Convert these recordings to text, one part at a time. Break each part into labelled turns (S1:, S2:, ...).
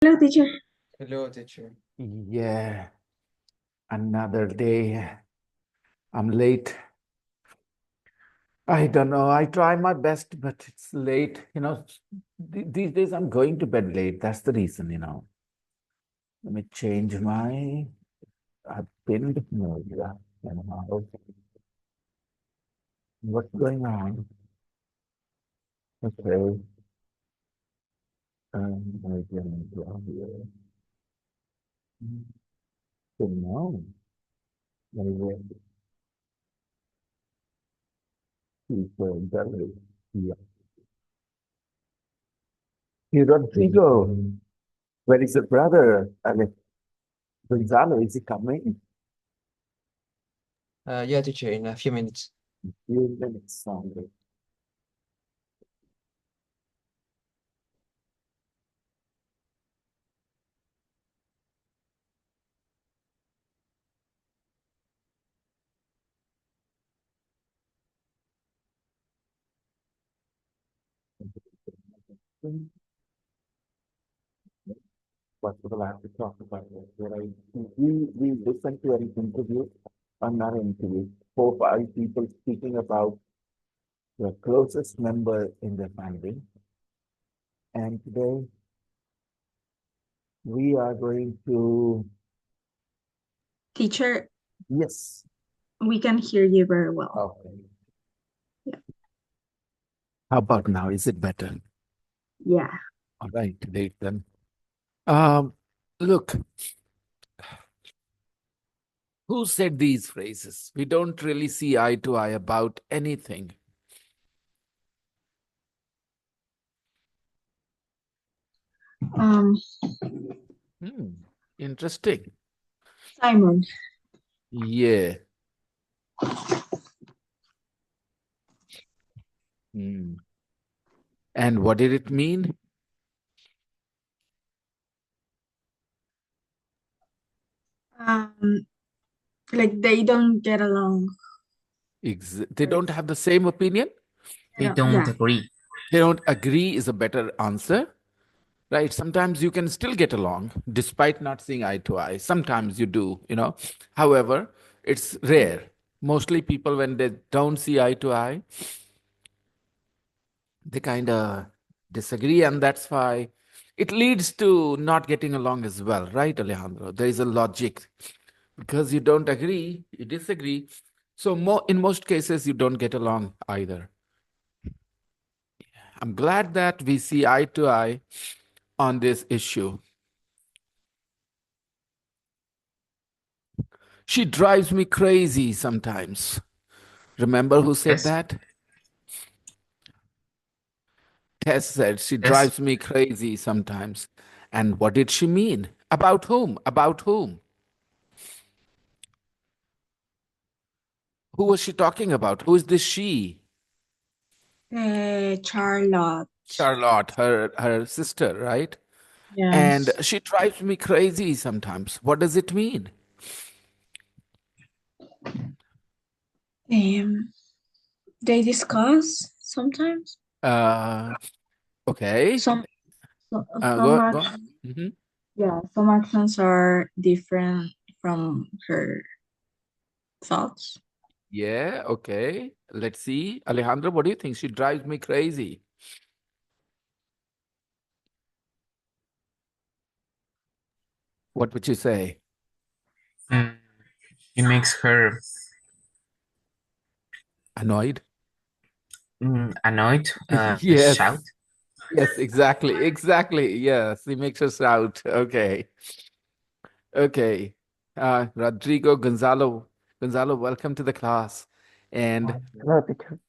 S1: Hello, teacher.
S2: Hello, teacher.
S3: Yeah, another day. I'm late. I don't know. I try my best, but it's late. These days I'm going to bed late. That's the reason. Let me change my. I've pinned. No, yeah. Anyhow, what's going on? Okay. I can go here. No, maybe people belly. Yeah. Hey, Rodrigo, where is your brother? Gonzalo, is he coming?
S2: Yeah, teacher, in a few minutes.
S3: Few minutes only. What will I have to talk about? We listened to an interview, another interview, 4, 5 people speaking about the closest member in their family. And today we are going to,
S1: Teacher,
S3: yes,
S1: we can hear you very well.
S3: okay.
S1: Yeah.
S3: How about now? Is it better?
S1: Yeah.
S3: All right, great then. Um, Look, who said these phrases? We don't really see eye to eye about anything.
S1: Um,
S3: Interesting.
S1: Simon.
S3: Yeah. Hmm. And what did it mean?
S1: Um, like they don't get along.
S3: They don't have the same opinion?
S2: They
S1: Yeah.
S2: don't
S1: Yeah.
S2: agree.
S3: They don't agree is a better answer, right? Sometimes you can still get along despite not seeing eye to eye. Sometimes you do. However, it's rare. Mostly people, when they don't see eye to eye, they kind of disagree, and that's why it leads to not getting along as well, right, Alejandro? There is a logic. Because you don't agree, you disagree. So in most cases, you don't get along either. I'm glad that we see eye to eye on this issue. She drives me crazy sometimes. Remember who said
S2: Yes,
S3: that? Tess said, she
S2: yes.
S3: drives me crazy sometimes. And what did she mean? About whom? About whom? Who was she talking about? Who is this she?
S1: Charlotte.
S3: Charlotte, her sister, right? And
S1: Yes.
S3: she drives me crazy sometimes. What does it mean?
S1: Um, they discuss sometimes.
S3: Uh, okay.
S1: Some some
S3: Go on.
S1: actions.
S3: Mhm.
S1: Yeah, some actions are different from her thoughts.
S3: Yeah, okay. Let's see. Alejandro, what do you think? She drives me crazy. What would you say?
S2: Mm, it makes her
S3: Annoyed?
S2: annoyed, shout.
S3: Yes. Yes, exactly. Exactly. Yes. He makes us out. Okay. Okay. Rodrigo Gonzalo. Gonzalo, welcome to the class. And
S4: Hello, teacher.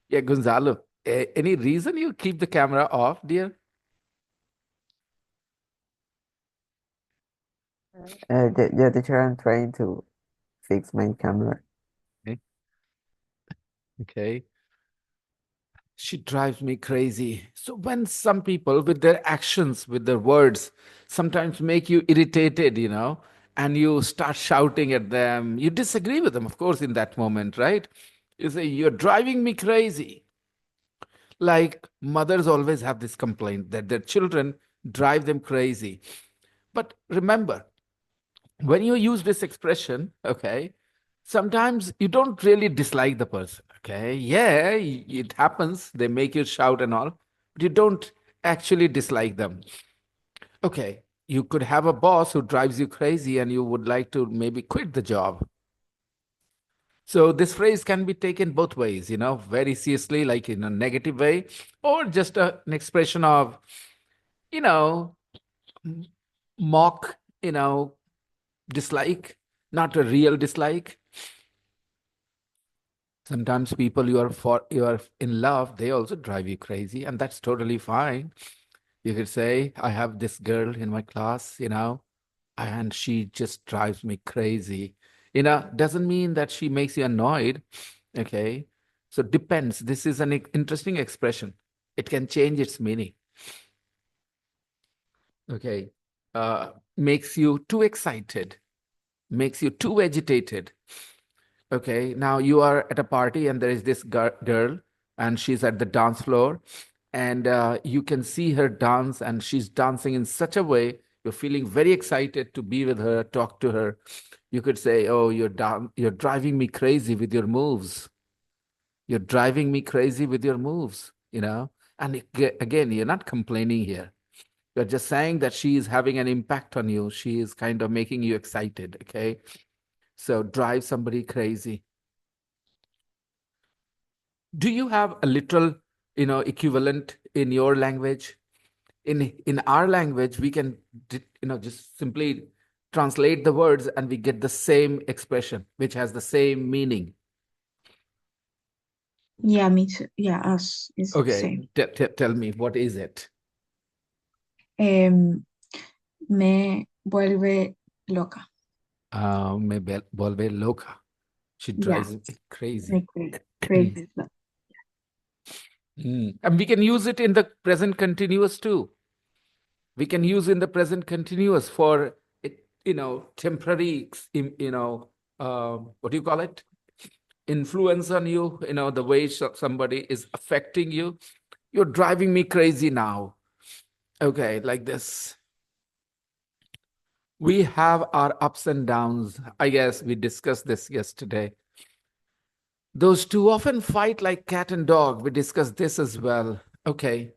S3: yeah, Gonzalo, any reason you keep the camera off, dear?
S4: Yeah, teacher, I'm trying to fix my camera.
S3: Okay. Okay. She drives me crazy. So when some people with their actions, with their words, sometimes make you irritated, and you start shouting at them, you disagree with them, of course, in that moment, right? You say, "You're driving me crazy." Like mothers always have this complaint that their children drive them crazy. But remember, when you use this expression, okay, sometimes you don't really dislike the person, okay? Yeah, it happens. They make you shout and all, but you don't actually dislike them. Okay, you could have a boss who drives you crazy and you would like to maybe quit the job. So this phrase can be taken both ways, very seriously, like in a negative way, or just an expression of, you know, mock, dislike, not a real dislike. Sometimes people you are in love, they also drive you crazy, and that's totally fine. You could say, I have this girl in my class, and she just drives me crazy. Doesn't mean that she makes you annoyed. Okay. So depends. This is an interesting expression. It can change its meaning. Okay. Makes you too excited, makes you too agitated. Okay, now you are at a party and there is this girl and she's at the dance floor, and you can see her dance and she's dancing in such a way you're feeling very excited to be with her, talk to her. You could say, oh, you're driving me crazy with your moves. You're driving me crazy with your moves, and again, you're not complaining here. You're just saying that she is having an impact on you. She is kind of making you excited. Okay, so drive somebody crazy. Do you have a literal, equivalent in your language? In our language, we can, just simply translate the words and we get the same expression, which has the same meaning.
S1: Yeah, me too. Yeah, us is the
S3: Okay,
S1: same.
S3: tell me, what is it?
S1: Me vuelve loca.
S3: Me vuelve loca. She
S1: Yeah,
S3: drives me crazy.
S1: crazy.
S3: And we can use it in the present continuous too. We can use in the present continuous for it, temporary, what do you call it? Influence on you, the way somebody is affecting you. You're driving me crazy now. Okay, like this. We have our ups and downs. I guess we discussed this yesterday. Those two often fight like cat and dog. We discussed this as well. Okay.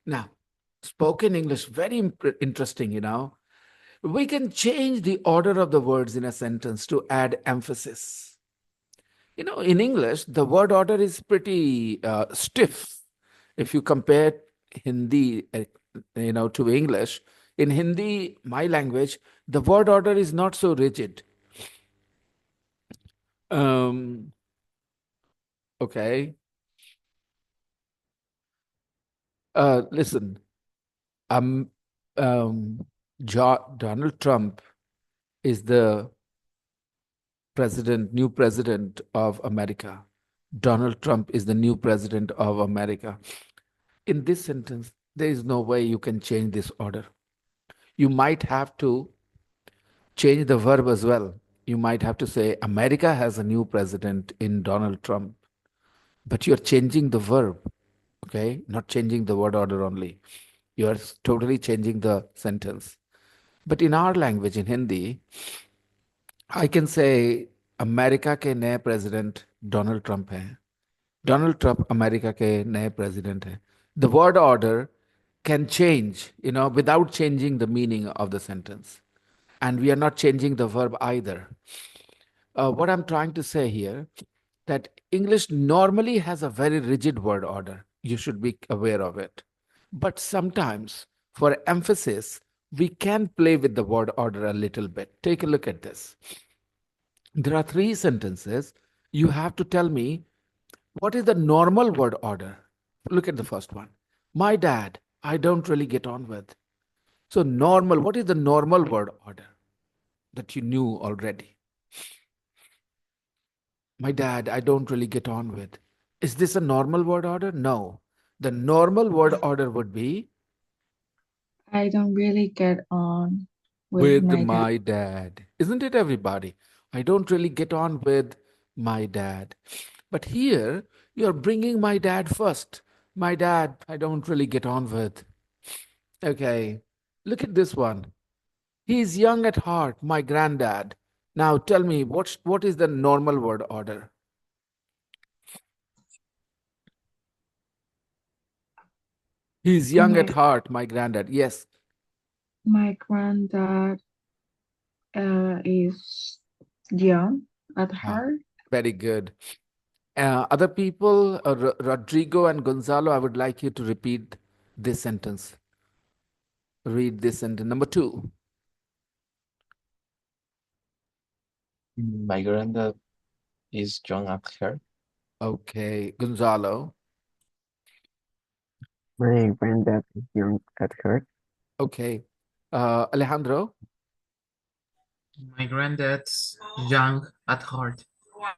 S3: Now, spoken English, very interesting, We can change the order of the words in a sentence to add emphasis. In English, the word order is pretty stiff. If you compare Hindi, to English, in Hindi, my language, the word order is not so rigid. Um, okay. Listen, um, Donald Trump is the new president of America. Donald Trump is the new president of America. In this sentence, there is no way you can change this order. You might have to change the verb as well. You might have to say, America has a new president in Donald Trump, but you're changing the verb, okay? Not changing the word order only. You are totally changing the sentence. But in our language, in Hindi, I can say, America के नए president Donald Trump हैं. Donald Trump America के नए president हैं. The word order can change, without changing the meaning of the sentence. And we are not changing the verb either. What I'm trying to say here, that English normally has a very rigid word order. You should be aware of it. But sometimes, for emphasis, we can play with the word order a little bit. Take a look at this. There are three sentences. You have to tell me what is the normal word order. Look at the first one. My dad, I don't really get on with. So, normal, what is the normal word order that you knew already? My dad, I don't really get on with. Is this a normal word order? No. The normal word order would be
S1: I don't really get on with
S3: with
S1: my dad.
S3: my dad. Isn't it, everybody? I don't really get on with my dad. But here, you're bringing my dad first. My dad, I don't really get on with. Okay. Look at this one. He's young at heart, my granddad. Now tell me, what is the normal word order? He's young at
S1: My
S3: heart, my granddad. Yes.
S1: my granddad is young at
S3: Ah,
S1: heart.
S3: very good. Other people, Rodrigo and Gonzalo, I would like you to repeat this sentence. Read this sentence. Number two.
S2: My granddad is young at heart.
S3: Okay. Gonzalo.
S4: My granddad is young at heart.
S3: Okay. Alejandro.
S2: My granddad's young at heart.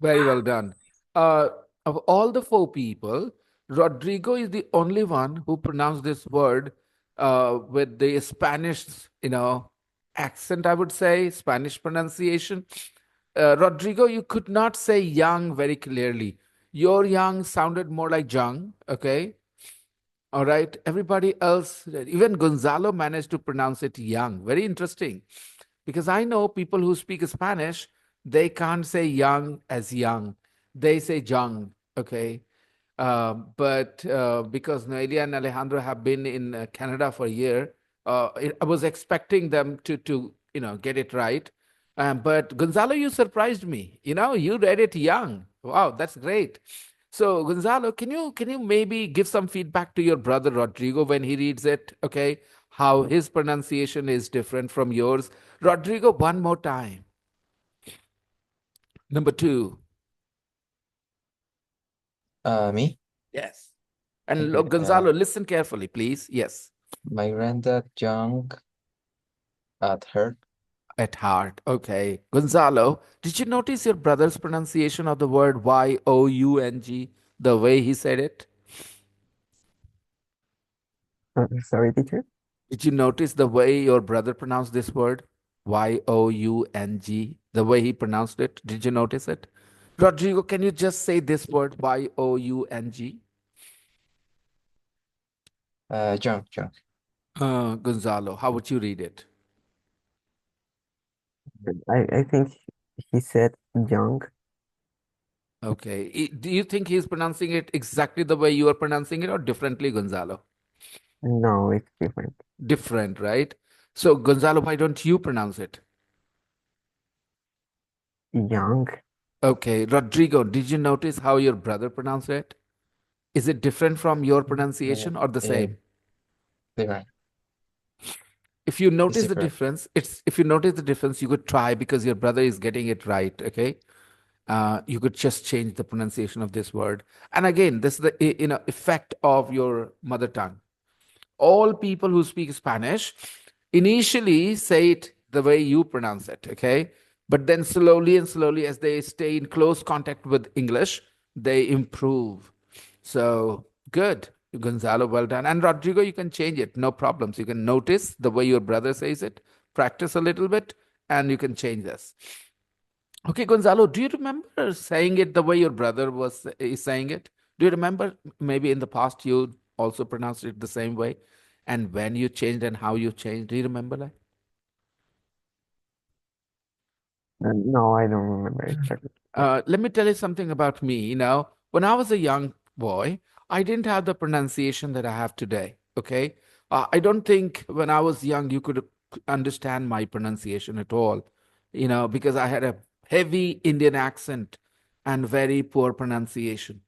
S3: Very well done. Uh, of all the four people, Rodrigo is the only one who pronounced this word with the Spanish, accent, I would say, Spanish pronunciation. Rodrigo, you could not say young very clearly. Your young sounded more like young, okay? All right. Everybody else, even Gonzalo managed to pronounce it young. Very interesting. Because I know people who speak Spanish, they can't say young as young. They say young. Okay. But because Noelia and Alejandro have been in Canada for a year, I was expecting them to get it right. But Gonzalo, you surprised me. You read it young. Wow, that's great. So Gonzalo, can you maybe give some feedback to your brother Rodrigo when he reads it? Okay, how his pronunciation is different from yours. Rodrigo, one more time. Number two.
S2: Me?
S3: Yes. And
S2: Okay.
S3: Gonzalo, listen carefully, please. Yes.
S2: My granddad young at heart.
S3: At heart. Okay. Gonzalo, did you notice your brother's pronunciation of the word Young, the way he said it?
S4: Sorry, teacher.
S3: Did you notice the way your brother pronounced this word? Young, the way he pronounced it? Did you notice it? Rodrigo, can you just say this word, Young?
S2: Young.
S3: Gonzalo, how would you read it?
S4: I think he said young.
S3: Okay. Do you think he's pronouncing it exactly the way you are pronouncing it or differently, Gonzalo?
S4: No, it's different.
S3: Different, right? So, Gonzalo, why don't you pronounce it?
S4: Young.
S3: Okay. Rodrigo, did you notice how your brother pronounced it? Is it different from your
S2: Uh,
S3: pronunciation or the
S2: uh,
S3: same?
S2: different.
S3: If you
S2: It's
S3: notice the
S2: different.
S3: difference, if you notice the difference, you could try because your brother is getting it right. Okay. You could just change the pronunciation of this word. And again, this is the effect of your mother tongue. All people who speak Spanish initially say it the way you pronounce it, okay? But then slowly and slowly, as they stay in close contact with English, they improve. So good, Gonzalo, well done. And Rodrigo, you can change it, no problems. You can notice the way your brother says it, practice a little bit, and you can change this. Okay, Gonzalo, do you remember saying it the way your brother is saying it? Do you remember maybe in the past you also pronounced it the same way? And when you changed and how you changed, do you remember that?
S4: No, I don't remember exactly.
S3: Let me tell you something about me. When I was a young boy, I didn't have the pronunciation that I have today. Okay. I don't think when I was young you could understand my pronunciation at all, because I had a heavy Indian accent and very poor pronunciation.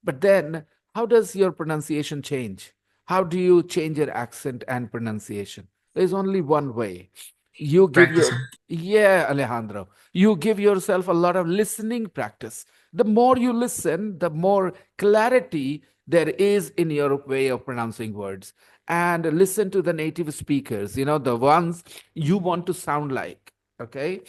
S3: But then, how does your pronunciation change? How do you change your accent and pronunciation? There's only one way. You give
S2: Practice.
S3: your, yeah, Alejandro, you give yourself a lot of listening practice. The more you listen, the more clarity there is in your way of pronouncing words. And listen to the native speakers, the ones you want to sound like. Okay.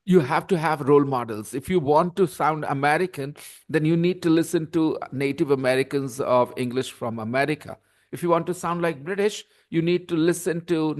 S3: You have to have role models. If you want to sound American, then you need to listen to Native Americans of English from America. If you want to sound like British, you need to listen to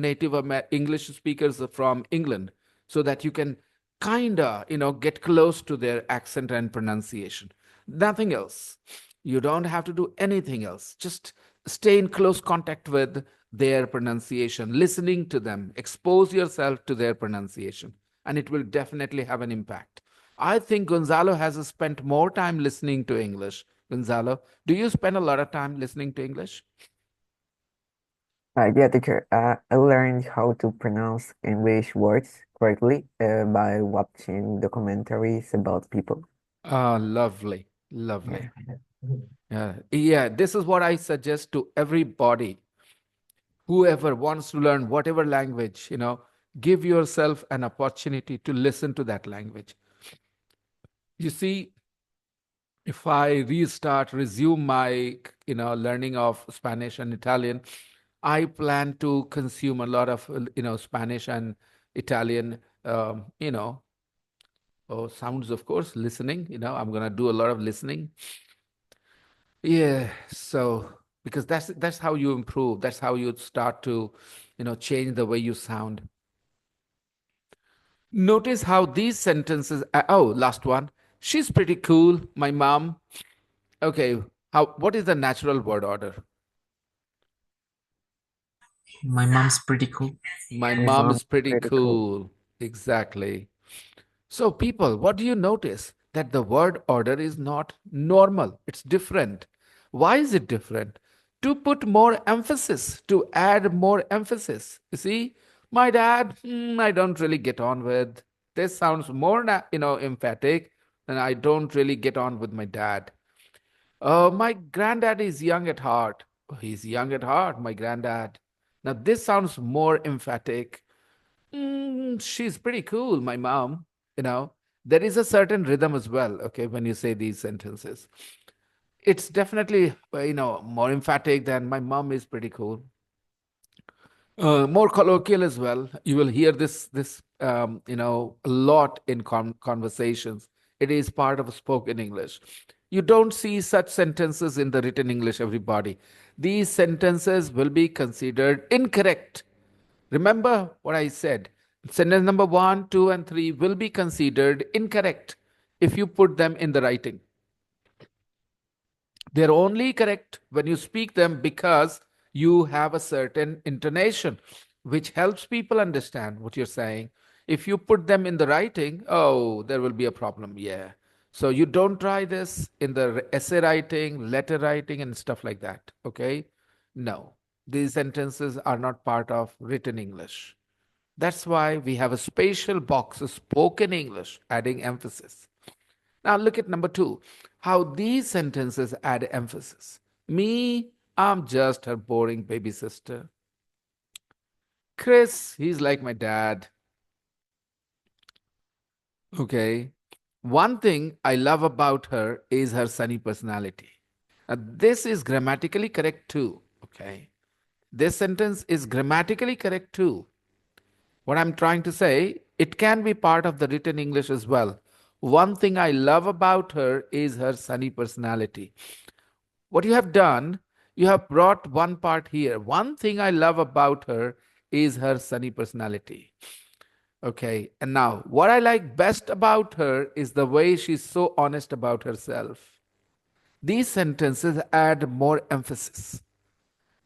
S3: English speakers from England so that you can kind of, get close to their accent and pronunciation. Nothing else. You don't have to do anything else. Just stay in close contact with their pronunciation, listening to them, expose yourself to their pronunciation, and it will definitely have an impact. I think Gonzalo has spent more time listening to English. Gonzalo, do you spend a lot of time listening to English?
S4: Yeah, teacher. I learned how to pronounce English words correctly by watching documentaries about people.
S3: Ah, lovely, lovely.
S2: Yeah.
S3: Yeah, this is what I suggest to everybody, whoever wants to learn whatever language, give yourself an opportunity to listen to that language. You see, if I resume my, learning of Spanish and Italian, I plan to consume a lot of, Spanish and Italian, sounds, of course, listening. I'm going to do a lot of listening. Yeah. So, because that's how you improve. That's how you start to, change the way you sound. Notice how these sentences. Oh, last one. She's pretty cool. My mom. Okay. What is the natural word order?
S2: My mom's pretty cool.
S3: My
S4: My
S3: mom
S4: mom's
S3: is pretty
S4: pretty cool.
S3: cool. Exactly. So, people, what do you notice? That the word order is not normal, it's different. Why is it different? To put more emphasis, to add more emphasis. You see, my dad, I don't really get on with. This sounds more, emphatic, and I don't really get on with my dad. My granddad is young at heart. Oh, he's young at heart, my granddad. Now, this sounds more emphatic. She's pretty cool, my mom. You know, there is a certain rhythm as well, okay, when you say these sentences. It's definitely, more emphatic than my mom is pretty cool. More colloquial as well. You will hear this a lot in conversations. It is part of spoken English. You don't see such sentences in the written English, everybody. These sentences will be considered incorrect. Remember what I said. Sentence number one, two, and three will be considered incorrect if you put them in the writing. They're only correct when you speak them because you have a certain intonation, which helps people understand what you're saying. If you put them in the writing, oh, there will be a problem. Yeah. So you don't try this in the essay writing, letter writing, and stuff like that. Okay. No, these sentences are not part of written English. That's why we have a spatial box of spoken English, adding emphasis. Now look at number two, how these sentences add emphasis. Me, I'm just her boring baby sister. Chris, he's like my dad. Okay. One thing I love about her is her sunny personality. Now, this is grammatically correct too. Okay. This sentence is grammatically correct too. What I'm trying to say, it can be part of the written English as well. One thing I love about her is her sunny personality. What you have done, you have brought one part here. One thing I love about her is her sunny personality. Okay, and now what I like best about her is the way she's so honest about herself. These sentences add more emphasis.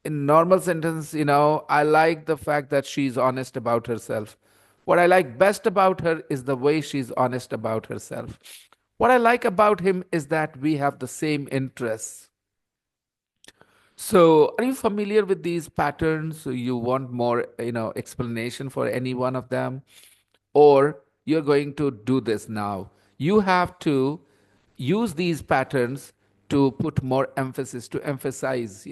S3: In normal sentence, I like the fact that she's honest about herself. What I like best about her is the way she's honest about herself. What I like about him is that we have the same interests. So, are you familiar with these patterns? So you want more, explanation for any one of them? Or you're going to do this now. You have to use these patterns to put more emphasis, to emphasize,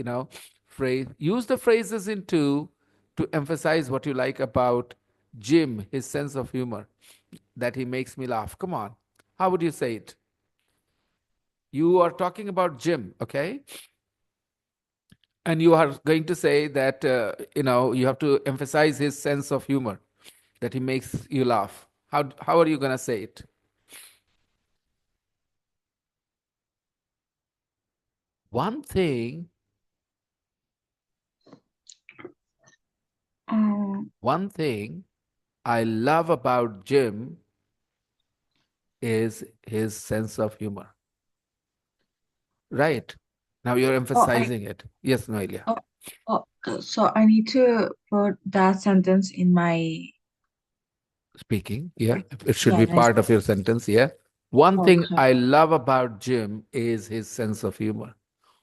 S3: phrase. Use the phrases into to emphasize what you like about Jim, his sense of humor, that he makes me laugh. Come on. How would you say it? You are talking about Jim, okay? And you are going to say that, you have to emphasize his sense of humor, that he makes you laugh. How are you going to say it? One thing,
S1: Um,
S3: one thing I love about Jim is his sense of humor. Right. Now you're
S1: oh, I
S3: emphasizing it. Yes, Noelia.
S1: oh, Oh, so I need to put that sentence in my,
S3: Speaking, yeah. It should
S1: yeah,
S3: be
S1: nice.
S3: part of your sentence, yeah. One thing
S1: Okay.
S3: I love about Jim is his sense of humor.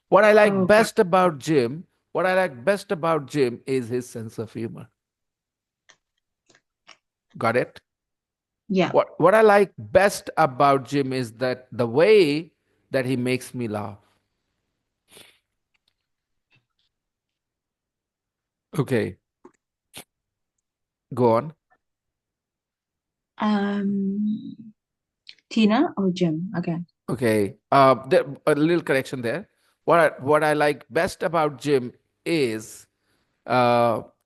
S3: What I like
S1: Okay.
S3: best about Jim, what I like best about Jim is his sense of humor. Got it?
S1: Yeah.
S3: What I like best about Jim is that the way that he makes me laugh. Okay, go on.
S1: Um, Tina or Jim again?
S3: Okay, a little correction there. What I like best about Jim is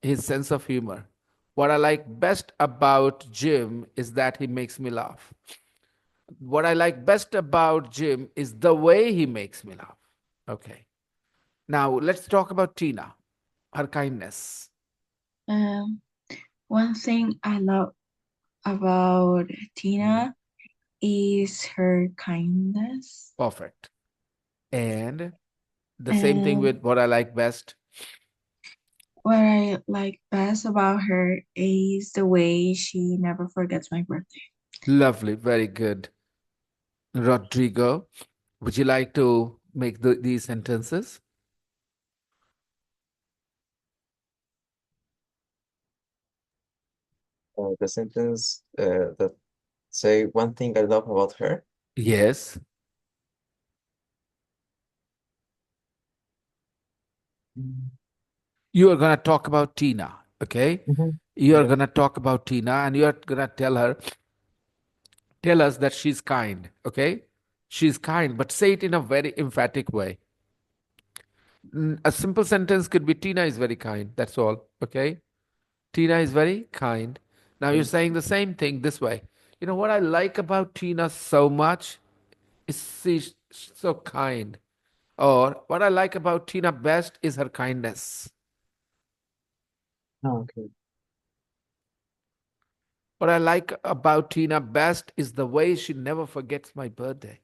S3: his sense of humor. What I like best about Jim is that he makes me laugh. What I like best about Jim is the way he makes me laugh. Okay. Now let's talk about Tina, her kindness.
S1: Um, One thing I love about
S3: Mhm.
S1: Tina is her kindness.
S3: Perfect. And the same thing
S1: And
S3: with what I like best.
S1: what I like best about her is the way she never forgets my birthday.
S3: Lovely. Very good. Rodrigo, would you like to make these sentences?
S5: The sentence that say one thing I love about her.
S3: Yes.
S5: Mm.
S3: You are going to talk about Tina. Okay.
S5: Mhm.
S3: You are
S5: Yeah.
S3: going to talk about Tina and you are going to tell us that she's kind. Okay. She's kind, but say it in a very emphatic way. A simple sentence could be Tina is very kind. That's all. Okay. Tina is very kind. Now you're
S5: Okay.
S3: saying the same thing this way. You know what I like about Tina so much is she's so kind. Or what I like about Tina best is her kindness.
S5: Oh, okay.
S3: What I like about Tina best is the way she never forgets my birthday.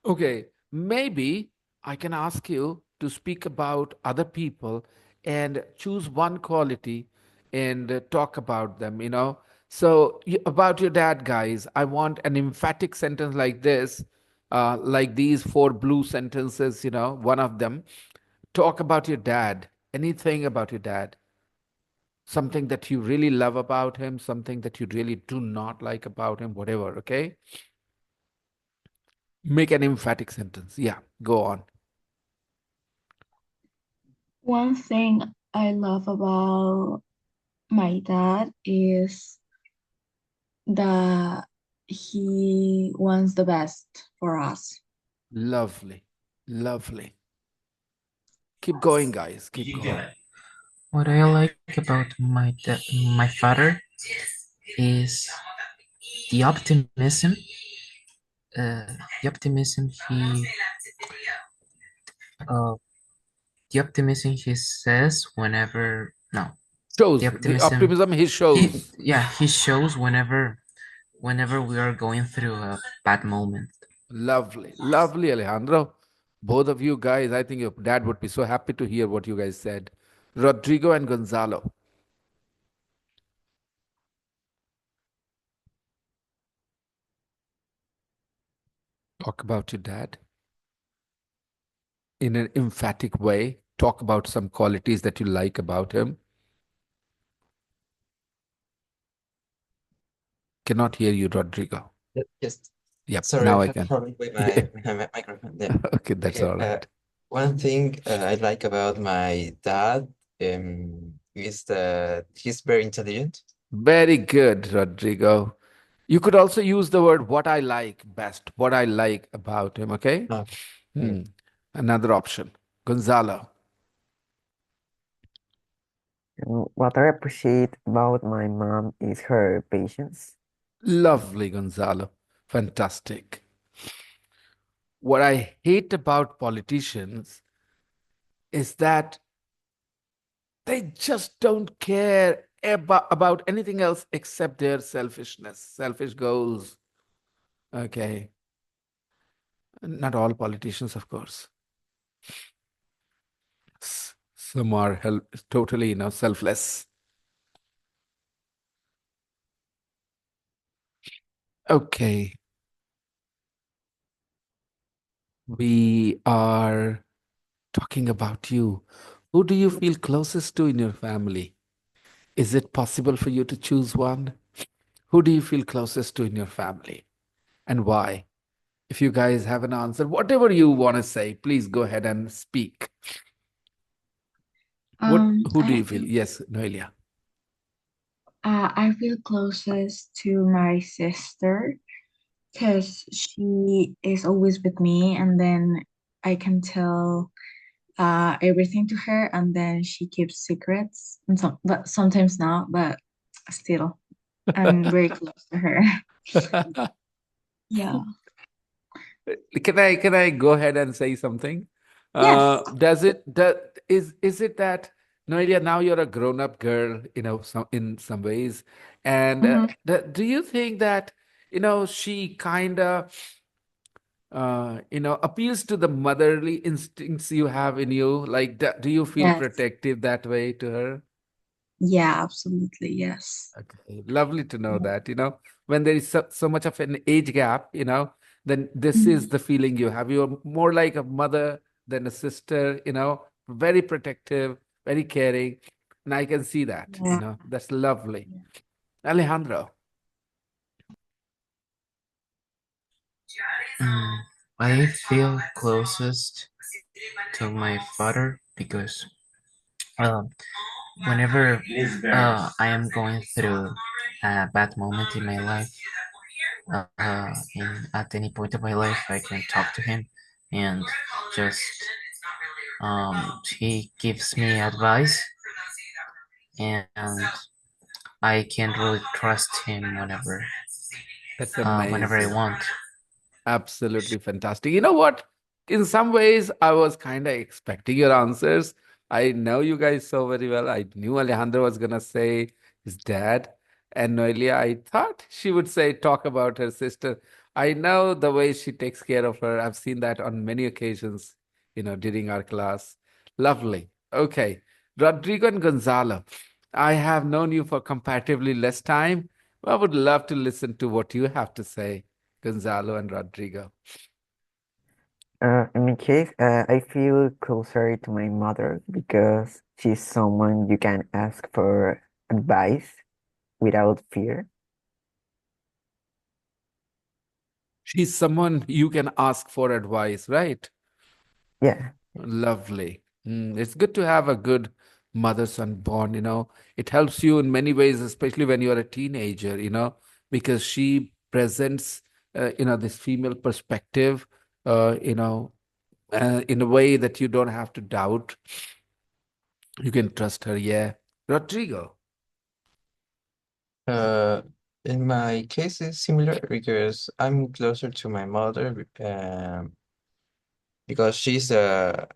S3: Okay, maybe I can ask you to speak about other people and choose one quality and talk about them, you know. So, about your dad, guys, I want an emphatic sentence like this, like these four blue sentences, you know, one of them. Talk about your dad, anything about your dad, something that you really love about him, something that you really do not like about him, whatever, okay? Make an emphatic sentence. Yeah, go on.
S1: One thing I love about my dad is that he wants the best for us.
S3: Lovely. Lovely. Keep going, guys. Keep going.
S2: What I like about my father is the optimism. The optimism uh, the optimism he says whenever no, the
S3: Shows the
S2: optimism
S3: optimism he shows.
S2: he shows whenever we are going through a bad moment.
S3: Lovely. Lovely, Alejandro. Both of you guys, I think your dad would be so happy to hear what you guys said. Rodrigo and Gonzalo, talk about your dad in an emphatic way. Talk about some qualities that you like about him. Cannot hear you, Rodrigo.
S5: Just
S3: Yep,
S5: sorry,
S3: now
S5: I
S3: I
S5: have a
S3: can.
S5: problem with
S3: Yeah.
S5: my microphone. Yeah.
S3: Okay, that's
S5: Okay.
S3: all right.
S5: One thing I like about my dad is that he's very intelligent.
S3: Very good, Rodrigo. You could also use the word what I like best, what I like about him, okay?
S5: Oh, okay.
S3: Hmm. Another option. Gonzalo.
S4: And what I appreciate about my mom is her patience.
S3: Lovely, Gonzalo. Fantastic. What I hate about politicians is that they just don't care about anything else except their selfishness, selfish goals. Okay. Not all politicians, of course. Some are totally, selfless. Okay, we are talking about you. Who do you feel closest to in your family? Is it possible for you to choose one? Who do you feel closest to in your family and why? If you guys have an answer, whatever you want to say, please go ahead and speak. Who do
S1: I
S3: you feel?
S1: feel
S3: Yes, Noelia.
S1: I feel closest to my sister because she is always with me, and then I can tell everything to her, and then she keeps secrets, and but sometimes not, but still, I'm very close to her. Yeah.
S3: Can I go ahead and say something?
S1: Yes.
S3: Is it that Noelia, now you're a grown-up girl, in some ways, and
S1: Mhm.
S3: do you think that she kind of appeals to the motherly instincts you have in you? Like, do you feel
S1: Yes.
S3: protective that way to her?
S1: Yeah, absolutely. Yes.
S3: Okay, lovely to know that. When there is so much of an age gap, then this is
S1: Mhm.
S3: the feeling you have. You're more like a mother than a sister, very protective, very caring. And I can see that,
S1: Yeah.
S3: that's lovely. Alejandro,
S2: Mm, I feel closest to my father because um, whenever I am going through a bad moment in my life, at any point of my life, I can talk to him and just he gives me advice, and I can really trust him
S3: that's
S2: whenever I
S3: amazing.
S2: want.
S3: Absolutely fantastic. You know what? In some ways, I was kind of expecting your answers. I know you guys so very well. I knew Alejandro was going to say his dad. And Noelia, I thought she would say, talk about her sister. I know the way she takes care of her. I've seen that on many occasions, during our class. Lovely. Okay. Rodrigo and Gonzalo, I have known you for comparatively less time. I would love to listen to what you have to say. Gonzalo and Rodrigo.
S4: In my case, I feel closer to my mother because she's someone you can ask for advice without fear.
S3: She's someone you can ask for advice, right?
S4: Yeah.
S3: Lovely. It's good to have a good mother-son bond, It helps you in many ways, especially when you're a teenager, because she presents, this female perspective, in a way that you don't have to doubt. You can trust her, yeah. Rodrigo.
S5: Uh, in my case, it's similar because I'm closer to my mother because she's the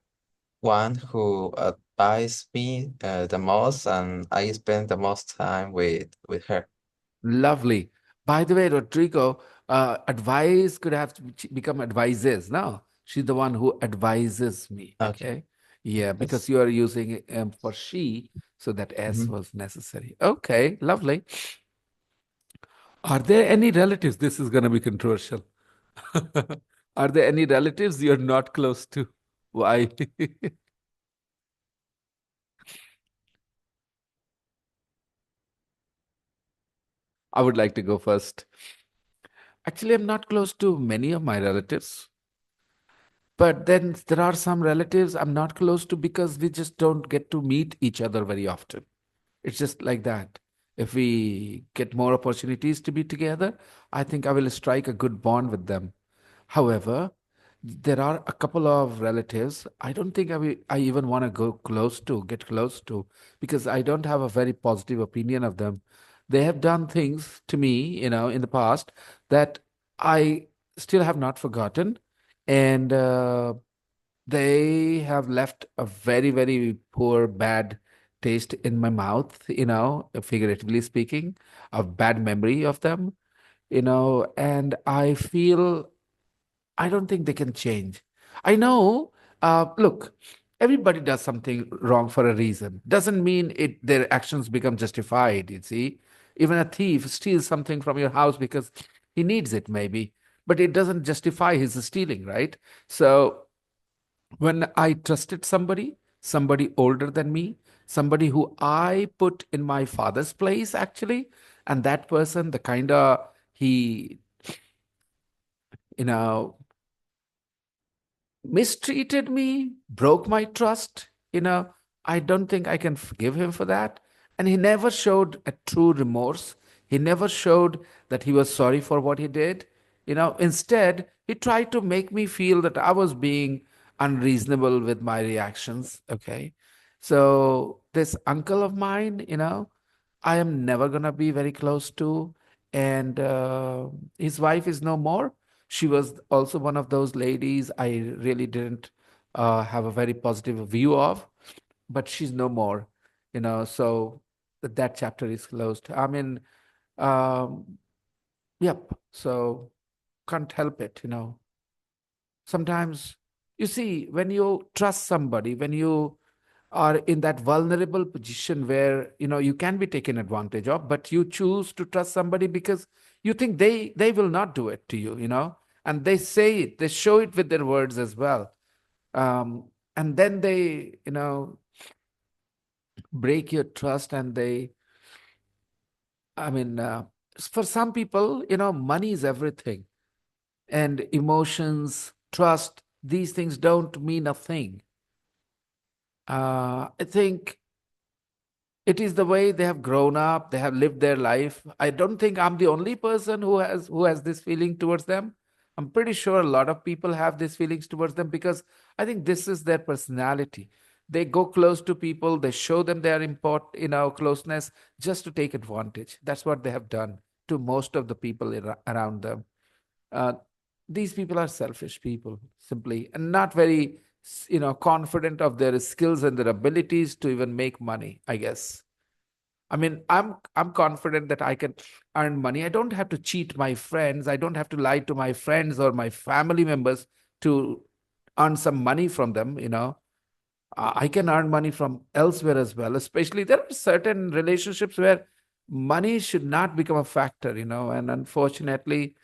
S5: one who advised me the most, and I spend the most time with her.
S3: Lovely. By the way, Rodrigo, advice could have to become advises. No, she's the one who advises me.
S5: Okay.
S3: Okay. Yeah, because
S5: Yes.
S3: you are using for she, so that S
S5: Mhm.
S3: was necessary. Okay, lovely. Are there any relatives? This is going to be controversial. Are there any relatives you're not close to? Why? I would like to go first. Actually, I'm not close to many of my relatives. But then there are some relatives I'm not close to because we just don't get to meet each other very often. It's just like that. If we get more opportunities to be together, I think I will strike a good bond with them. However, there are a couple of relatives I don't think I even want to get close to, because I don't have a very positive opinion of them. They have done things to me, in the past that I still have not forgotten. And they have left a very, very poor, bad taste in my mouth, figuratively speaking, a bad memory of them, and I feel I don't think they can change. I know, look, Everybody does something wrong for a reason. Doesn't mean it their actions become justified, you see. Even a thief steals something from your house because he needs it, maybe, but it doesn't justify his stealing, right? So when I trusted somebody, somebody older than me, somebody who I put in my father's place, actually, and that person, the kind of he, you know, mistreated me, broke my trust, I don't think I can forgive him for that. And he never showed a true remorse. He never showed that he was sorry for what he did. Instead, he tried to make me feel that I was being unreasonable with my reactions. Okay. So, this uncle of mine, I am never going to be very close to. And his wife is no more. She was also one of those ladies I really didn't have a very positive view of, but she's no more, so that chapter is closed. I mean, um, yep. So can't help it, Sometimes, you see, when you trust somebody, when you are in that vulnerable position where you can be taken advantage of, but you choose to trust somebody because you think they will not do it to you, and they say it, they show it with their words as well. And then they break your trust, and they, I mean, for some people, money is everything, and emotions, trust, these things don't mean a thing. I think it is the way they have grown up, they have lived their life. I don't think I'm the only person who has this feeling towards them. I'm pretty sure a lot of people have these feelings towards them, because I think this is their personality. They go close to people, they show them their closeness, just to take advantage. That's what they have done to most of the people around them. uh, these people are selfish people, simply, and not very confident of their skills and their abilities to even make money, I guess. I mean, I'm confident that I can earn money. I don't have to cheat my friends. I don't have to lie to my friends or my family members to earn some money from them. I can earn money from elsewhere as well. Especially, there are certain relationships where money should not become a factor. And unfortunately,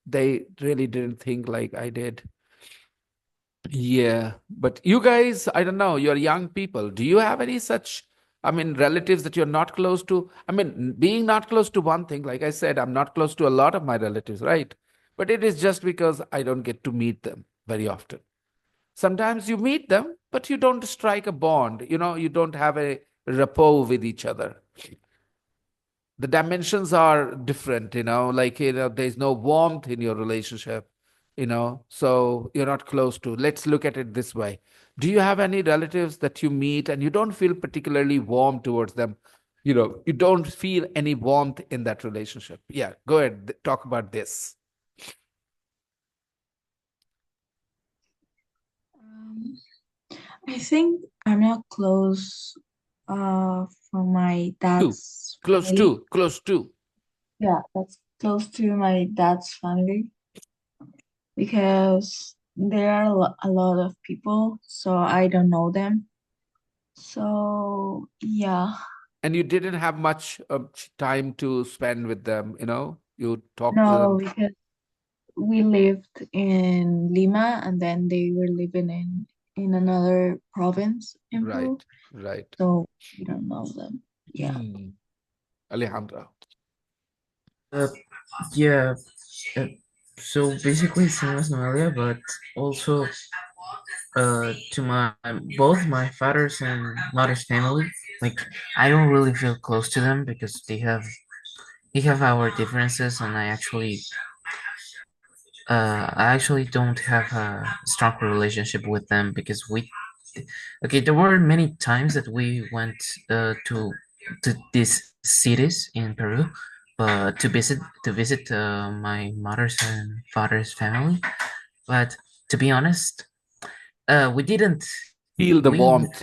S3: they really didn't think like I did. Yeah, but you guys, I don't know, you're young people. Do you have any such, I mean, relatives that you're not close to? I mean, being not close to one thing, like I said, I'm not close to a lot of my relatives, right? But it is just because I don't get to meet them very often. Sometimes you meet them, but you don't strike a bond. You don't have a rapport with each other. The dimensions are different, like, there's no warmth in your relationship, so you're not close to. Let's look at it this way. Do you have any relatives that you meet and you don't feel particularly warm towards them? You don't feel any warmth in that relationship. Yeah, go ahead, talk about this.
S1: Um, I think I'm not close from my
S3: Two.
S1: dad's
S3: Close
S1: family.
S3: to, close to.
S1: Yeah, that's close to my dad's family because there are a lot of people, so I don't know them. So, yeah,
S3: And you didn't have much time to spend with them, you talk to
S1: no,
S3: them.
S1: because we lived in Lima and then they were living in another province in Peru,
S3: Right, right.
S1: so we don't know them. Yeah.
S3: Hmm. Alejandra.
S2: Uh, yeah. Uh, so basically, same as Noelia, but also to my both my father's and mother's family. Like, I don't really feel close to them because they have our differences, and I actually don't have a strong relationship with them because okay, there were many times that we went to these cities in Peru, but to visit my mother's and father's family. But to be honest, we didn't
S3: Feel the warmth.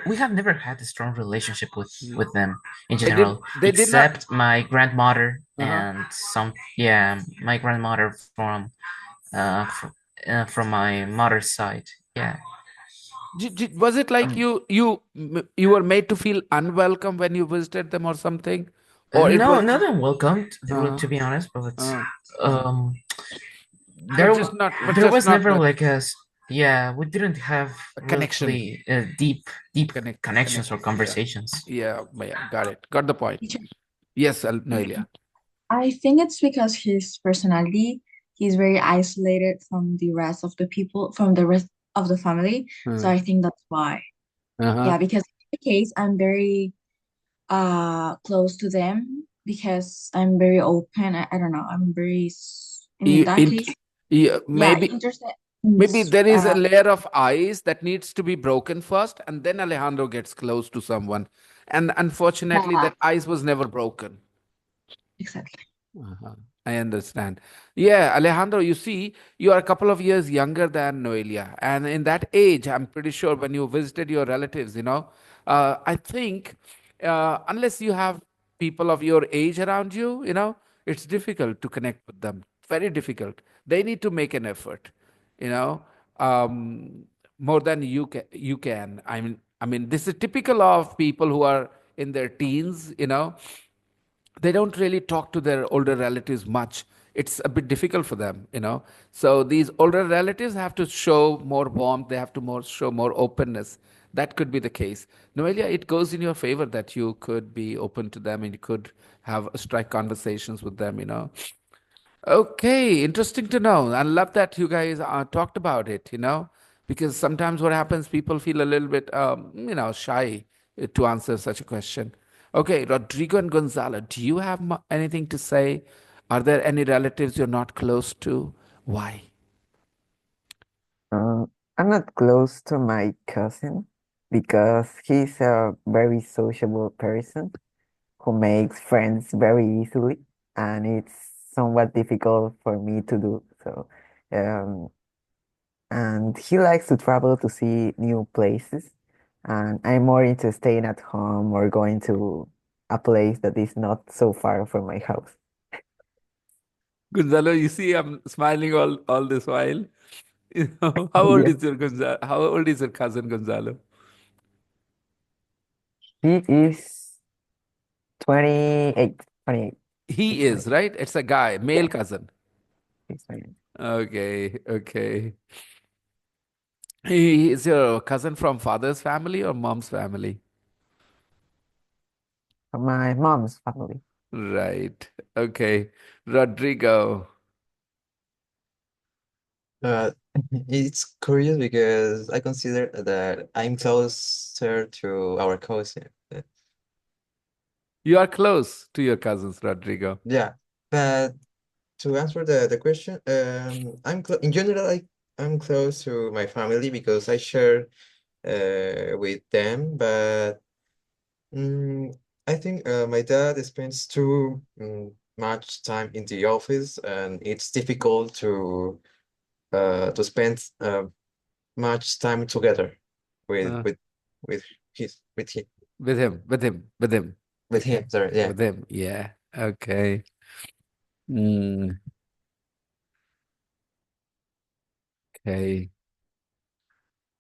S2: we have never had a strong relationship with them in
S3: They did.
S2: general,
S3: They did not.
S2: except my grandmother
S3: Uh-huh.
S2: and my grandmother from my mother's side. Yeah.
S3: Was it like you were made to feel unwelcome when you visited them or something, or it
S2: No,
S3: was
S2: not unwelcomed,
S3: uh,
S2: to be honest, but
S3: uh,
S2: um,
S3: but
S2: there
S3: just not but
S2: there
S3: just
S2: was
S3: not
S2: never
S3: that
S2: like yeah, we didn't have
S3: a connection
S2: really deep connections or
S3: connect yeah
S2: conversations.
S3: yeah, got it, got the point.
S1: Teacher,
S3: Yes, Noelia.
S1: I think it's because his personality, he's very isolated from the rest of the people, from the rest of the family. So
S3: uh,
S1: I think that's why.
S3: uh-huh.
S1: Yeah, because in my case, I'm very close to them because I'm very open. I don't know. I'm very in
S3: you,
S1: that
S3: in,
S1: case,
S3: yeah,
S1: yeah,
S3: maybe
S1: interested
S3: maybe there is a layer of ice that needs to be broken first, and then Alejandro gets close to someone, and unfortunately
S1: yeah,
S3: that ice was never broken.
S1: exactly.
S3: Uh-huh. I understand. Yeah, Alejandro, you see, you are a couple of years younger than Noelia. And in that age, I'm pretty sure when you visited your relatives, I think unless you have people of your age around you, it's difficult to connect with them. Very difficult. They need to make an effort, you know, um, more than you can. I mean, this is typical of people who are in their teens, they don't really talk to their older relatives much. It's a bit difficult for them. So these older relatives have to show more warmth. They have to show more openness. That could be the case. Noelia, it goes in your favor that you could be open to them and you could have strike conversations with them. Okay, interesting to know. I love that you guys talked about it, because sometimes what happens, people feel a little bit, shy to answer such a question. Okay, Rodrigo and Gonzalo, do you have anything to say? Are there any relatives you're not close to? Why?
S4: Uh, I'm not close to my cousin because he's a very sociable person who makes friends very easily, and it's somewhat difficult for me to do so. Um, and he likes to travel to see new places, and I'm more into staying at home or going to a place that is not so far from my house.
S3: Gonzalo, you see, I'm smiling all this while. How old
S4: Yeah.
S3: is your Gonzalo? How old is your cousin Gonzalo?
S4: He is 28, 28. He's
S3: He is,
S4: 28.
S3: right? It's a guy,
S4: Yeah,
S3: male cousin.
S4: he's 28.
S3: Okay, okay. He is your cousin from father's family or mom's family?
S4: From my mom's family.
S3: Right. Okay. Rodrigo.
S5: Uh, it's curious because I consider that I'm closer to our cousin.
S3: You are close to your cousins, Rodrigo.
S5: Yeah, but to answer the question, in general, I'm close to my family because I share with them, but mm, I think my dad spends too much time in the office, and it's difficult to spend much time together with
S3: Uh,
S5: with with with him. Sorry, yeah.
S3: With him. Yeah. Okay. Mm, okay.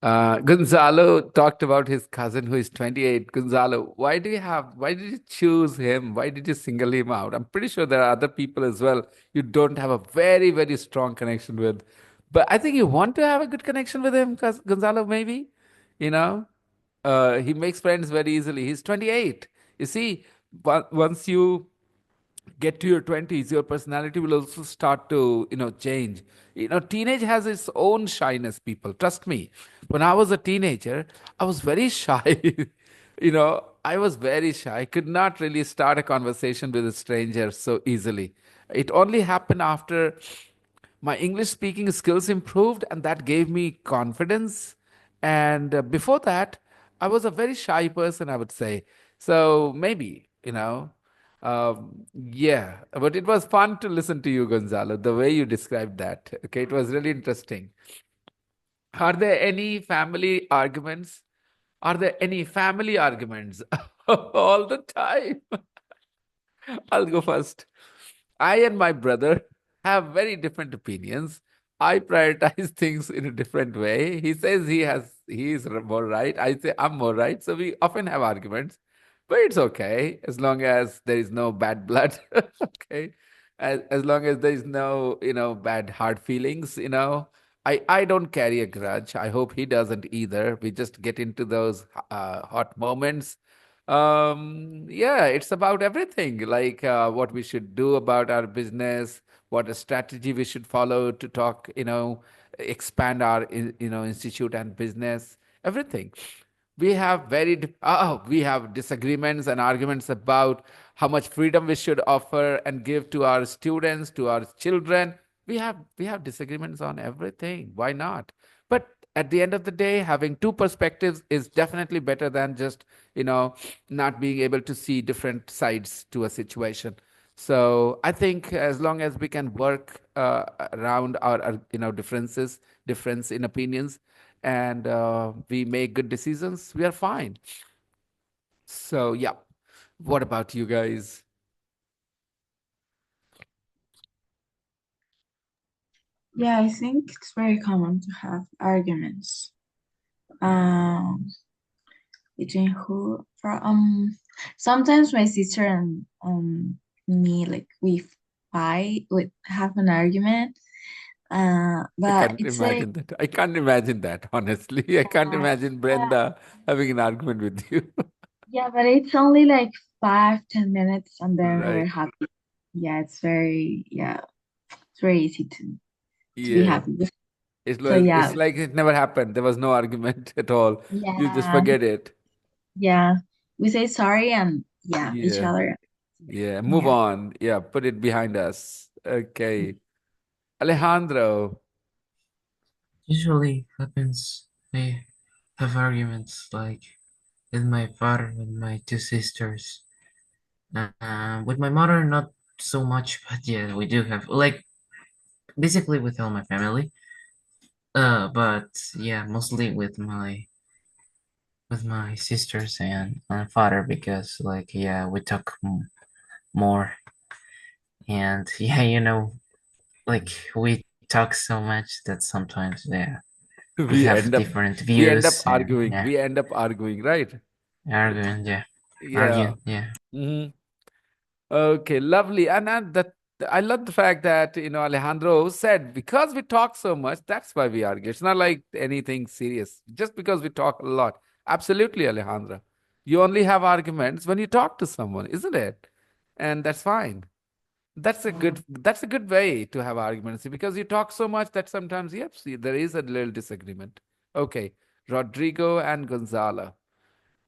S3: Gonzalo talked about his cousin who is 28. Gonzalo, why did you choose him? Why did you single him out? I'm pretty sure there are other people as well you don't have a very, very strong connection with. But I think you want to have a good connection with him, Gonzalo, maybe. You know, he makes friends very easily. He's 28. You see, once you get to your 20s, your personality will also start to change. Teenage has its own shyness, people, trust me. When I was a teenager, I was very shy. I was very shy. I could not really start a conversation with a stranger so easily. It only happened after my English speaking skills improved, and that gave me confidence. And before that, I was a very shy person, I would say. So maybe, yeah. But it was fun to listen to you, Gonzalo, the way you described that. Okay, it was really interesting. Are there any family arguments? Are there any family arguments all the time? I'll go first. I and my brother have very different opinions. I prioritize things in a different way. He says he has more right. I say I'm more right. So we often have arguments, but it's okay as long as there is no bad blood. Okay, as long as there is no bad hard feelings. I don't carry a grudge. I hope he doesn't either. We just get into those hot moments. Yeah, it's about everything, like what we should do about our business, what a strategy we should follow to talk, expand our institute and business, everything. We have disagreements and arguments about how much freedom we should offer and give to our students, to our children. We have disagreements on everything. Why not? But at the end of the day, having two perspectives is definitely better than just you know not being able to see different sides to a situation. So I think as long as we can work around our difference in opinions, and we make good decisions, we are fine. So yeah, what about you guys?
S1: Yeah, I think it's very common to have arguments. Um, between who for sometimes my sister and me, like, we fight, we have an argument.
S3: I
S1: But
S3: can't
S1: it's like,
S3: imagine that. I can't imagine that, honestly. I can't
S1: uh,
S3: imagine
S1: uh,
S3: Brenda having an argument with you.
S1: yeah, but it's only like 5-10 minutes and then we're
S3: Right.
S1: happy. Yeah, it's very easy to be
S3: Yeah.
S1: happy. So
S3: It's
S1: yeah,
S3: like it never happened. There was no argument at all. You just
S1: yeah,
S3: forget it.
S1: yeah. We say sorry and yeah, each
S3: Yeah.
S1: other.
S3: Yeah. Move
S1: Yeah.
S3: on. Yeah. Put it behind us. Okay. Alejandro.
S2: Usually happens. I have arguments like with my father, with my two sisters, with my mother, not so much, but yeah, we do have like basically with all my family. But yeah, mostly with my sisters and my father because like yeah, we talk more and yeah, like we talk so much that sometimes yeah, we
S3: we
S2: have
S3: end up
S2: different
S3: we end up
S2: views and
S3: arguing.
S2: yeah,
S3: We end up arguing, right?
S2: arguing, yeah,
S3: Yeah.
S2: arguing, yeah.
S3: Hmm. Okay, lovely. And that I love the fact that Alejandro said because we talk so much, that's why we argue. It's not like anything serious. Just because we talk a lot. Absolutely, Alejandro. You only have arguments when you talk to someone, isn't it? And that's fine. That's a good way to have arguments because you talk so much that sometimes, yep, see, there is a little disagreement. Okay, Rodrigo and Gonzalo.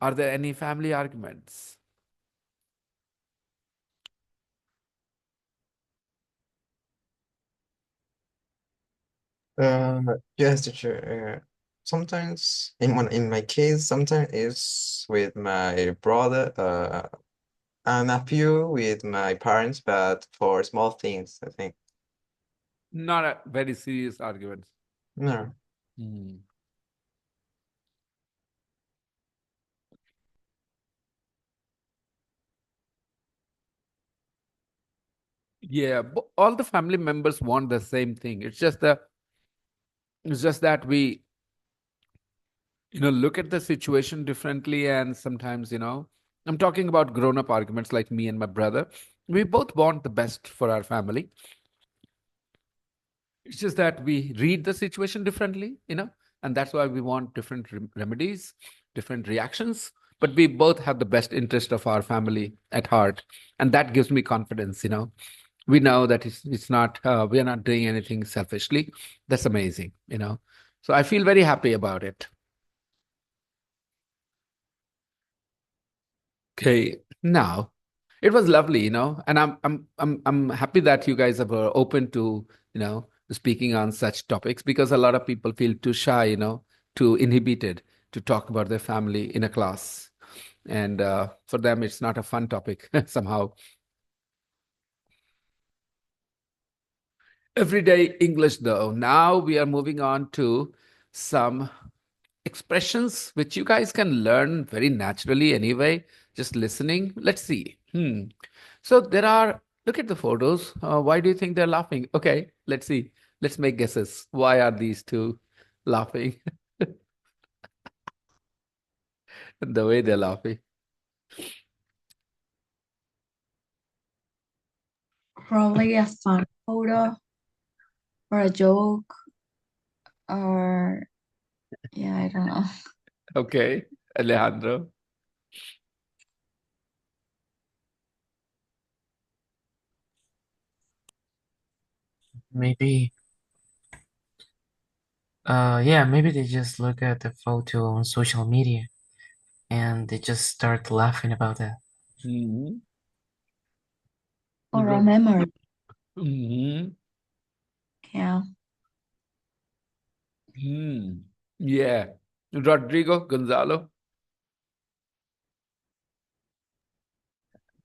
S3: Are there any family arguments?
S5: Yes, teacher. Sometimes in my case, sometimes it's with my brother, and a few with my parents, but for small things, I think.
S3: Not a very serious arguments.
S5: No.
S3: Hmm. Yeah, all the family members want the same thing. It's just that we look at the situation differently, and sometimes I'm talking about grown up arguments like me and my brother. We both want the best for our family. It's just that we read the situation differently, and that's why we want different remedies, different reactions. But we both have the best interest of our family at heart, and that gives me confidence. We know that it's not we are not doing anything selfishly. That's amazing. So I feel very happy about it. Okay, now it was lovely, and I'm happy that you guys are open to speaking on such topics because a lot of people feel too shy, too inhibited to talk about their family in a class, and for them it's not a fun topic somehow. Everyday English, though. Now we are moving on to some expressions which you guys can learn very naturally anyway, just listening. Let's see. So there are, look at the photos. Why do you think they're laughing? Okay, let's see. Let's make guesses. Why are these two laughing? The way they're laughing.
S1: Probably a fun photo or a joke or yeah, I don't know.
S3: Okay, Alejandro.
S2: Maybe, yeah, maybe they just look at the photo on social media and they just start laughing about that.
S3: Mhm.
S1: Or a
S3: Rod-
S1: memory.
S3: Mhm.
S1: Yeah.
S3: Hmm. Yeah. Rodrigo Gonzalo.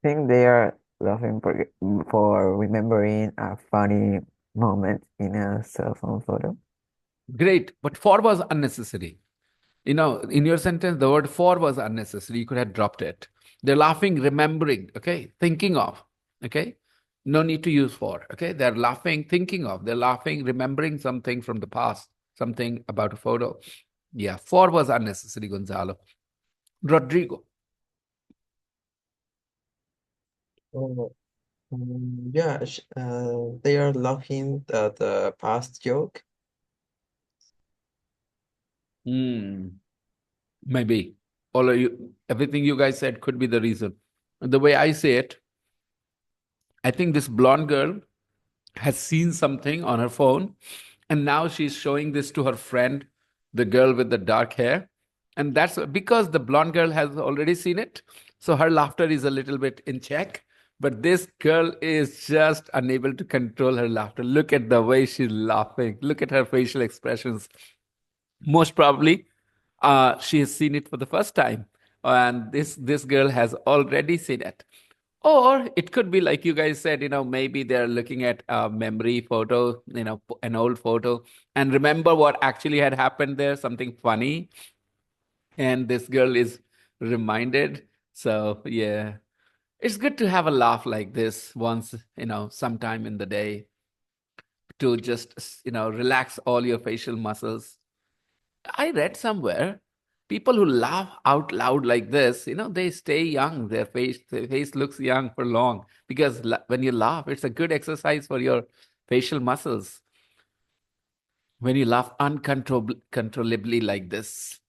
S4: Think they are laughing for remembering a funny moment in a cell phone photo.
S3: Great, but for was unnecessary. In your sentence, the word for was unnecessary. You could have dropped it. They're laughing, remembering, okay, thinking of, okay. No need to use for, okay. They're laughing, thinking of. They're laughing, remembering something from the past, something about a photo. Yeah, for was unnecessary, Gonzalo. Rodrigo.
S5: Oh, yeah, they are laughing at the past joke.
S3: Hmm. Maybe all of you, everything you guys said could be the reason. The way I say it, I think this blonde girl has seen something on her phone and now she's showing this to her friend, the girl with the dark hair. And that's because the blonde girl has already seen it. So her laughter is a little bit in check. But this girl is just unable to control her laughter. Look at the way she's laughing. Look at her facial expressions. Most probably, she has seen it for the first time. And this girl has already seen it. Or it could be like you guys said, maybe they're looking at a memory photo, an old photo, and remember what actually had happened there, something funny. And this girl is reminded. So, yeah, it's good to have a laugh like this once, sometime in the day to just, relax all your facial muscles. I read somewhere people who laugh out loud like this, they stay young. Their face looks young for long because when you laugh, it's a good exercise for your facial muscles. When you laugh uncontrollably like this.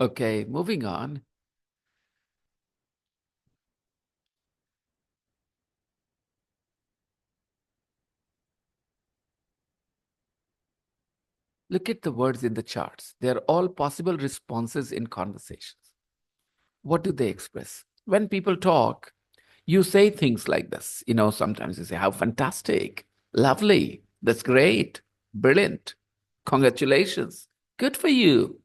S3: Okay, moving on. Look at the words in the charts. They're all possible responses in conversations. What do they express? When people talk, you say things like this. Sometimes you say, how fantastic, lovely, that's great, brilliant, congratulations, good for you.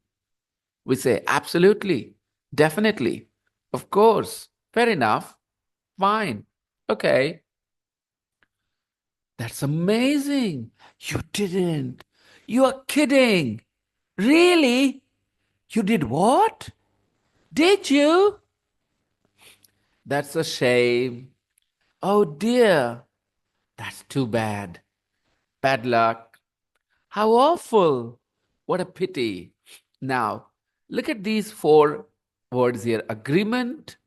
S3: We say, absolutely, definitely, of course, fair enough, fine, okay. That's amazing. You didn't. You are kidding. Really? You did what? Did you? That's a shame. Oh dear. That's too bad. Bad luck. How awful. What a pity. Now, look at these four words here: agreement,